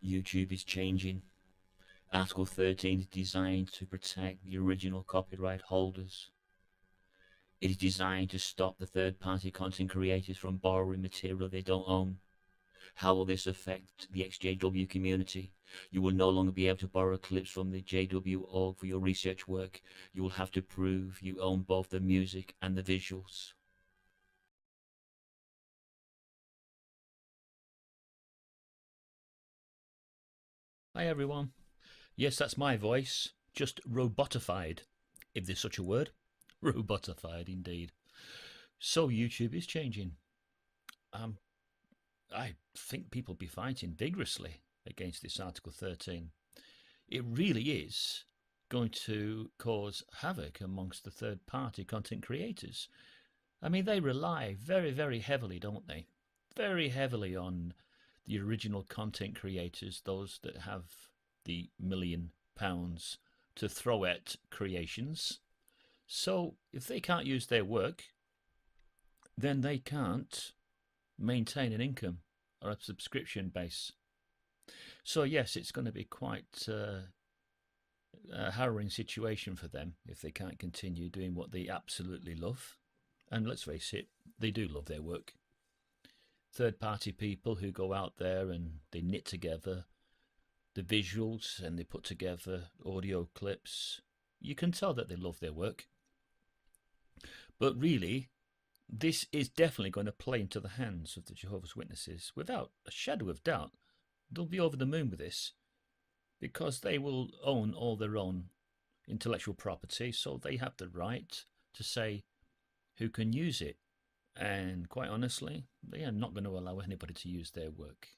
YouTube is changing. Article 13 is designed to protect the original copyright holders. It is designed to stop the third-party content creators from borrowing material they don't own. How will this affect the XJW community? You will no longer be able to borrow clips from the JW org for your research work. You will have to prove you own both the music and the visuals. Hi everyone. Yes, that's my voice, just robotified, if there's such a word. Robotified indeed. So YouTube is changing. Um, I think people will be fighting vigorously against this Article 13. It really is going to cause havoc amongst the third party content creators. I mean, they rely very, very heavily, don't they? Very heavily on the original content creators, those that have the £1,000,000 to throw at creations. So if they can't use their work, then they can't maintain an income or a subscription base. So yes, it's going to be quite a harrowing situation for them if they can't continue doing what they absolutely love. And let's face it, they do love their work. Third party people who go out there and they knit together the visuals and they put together audio clips, you can tell that they love their work. But really, this is definitely going to play into the hands of the Jehovah's Witnesses without a shadow of doubt. They'll be over the moon with this because they will own all their own intellectual property, so they have the right to say who can use it. And quite honestly, they are not going to allow anybody to use their work.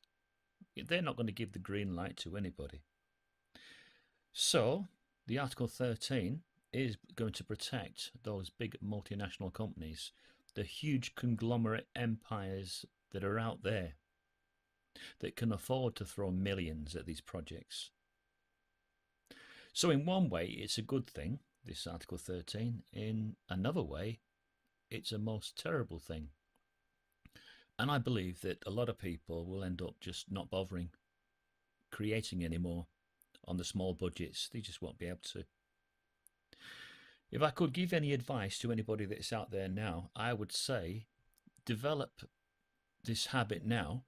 They're not going to give the green light to anybody. So, the Article 13 is going to protect those big multinational companies, the huge conglomerate empires that are out there that can afford to throw millions at these projects. So, in one way, it's a good thing, this Article 13. In another way, it's a most terrible thing. And I believe that a lot of people will end up just not bothering creating anymore on the small budgets. They just won't be able to. If I could give any advice to anybody that's out there now, I would say develop this habit now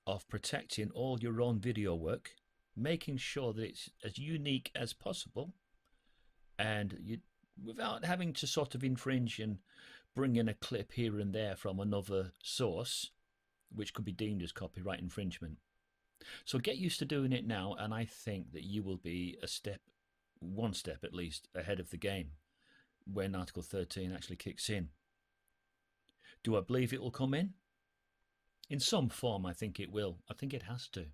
of protecting all your own video work, making sure that it's as unique as possible, and you, without having to sort of infringe and bring in a clip here and there from another source, which could be deemed as copyright infringement. So get used to doing it now, and I think that you will be one step at least, ahead of the game when Article 13 actually kicks in. Do I believe it will come in? In some form, I think it will. I think it has to.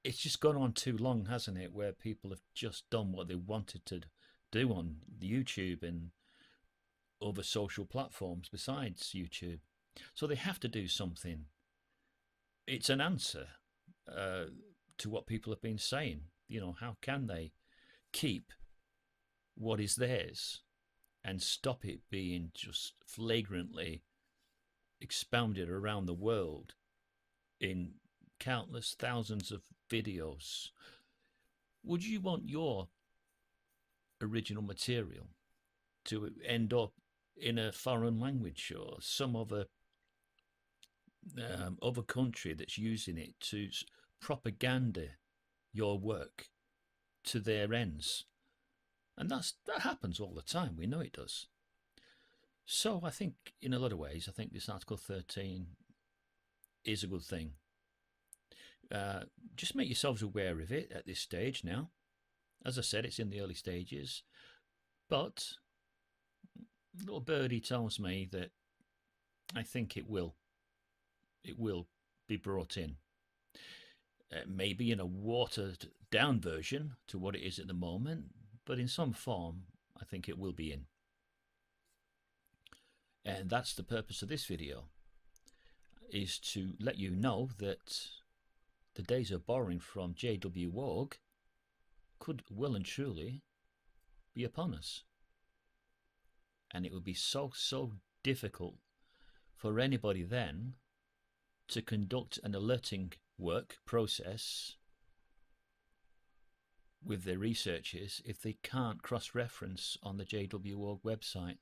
It's just gone on too long, hasn't it, where people have just done what they wanted to do on YouTube and other social platforms besides YouTube. So they have to do something. It's an answer to what people have been saying. You know, how can they keep what is theirs and stop it being just flagrantly expounded around the world in countless thousands of videos? Would you want your original material to end up in a foreign language or some other country that's using it to propaganda your work to their ends? And that happens all the time. We know it does. So I think in a lot of ways, I think this Article 13 is a good thing. Just make yourselves aware of it at this stage now. As I said, it's in the early stages, but little birdie tells me that I think it will be brought in. Maybe in a watered down version to what it is at the moment, but in some form, I think it will be in. And that's the purpose of this video, is to let you know that the days of borrowing from JW.org could well and truly be upon us. And it would be so difficult for anybody then to conduct an alerting work process with their researchers if they can't cross-reference on the JW.org website.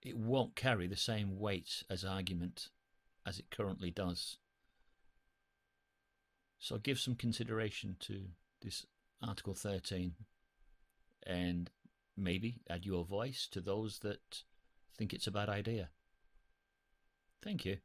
It won't carry the same weight as argument as it currently does. So give some consideration to this Article 13 and maybe add your voice to those that think it's a bad idea. Thank you.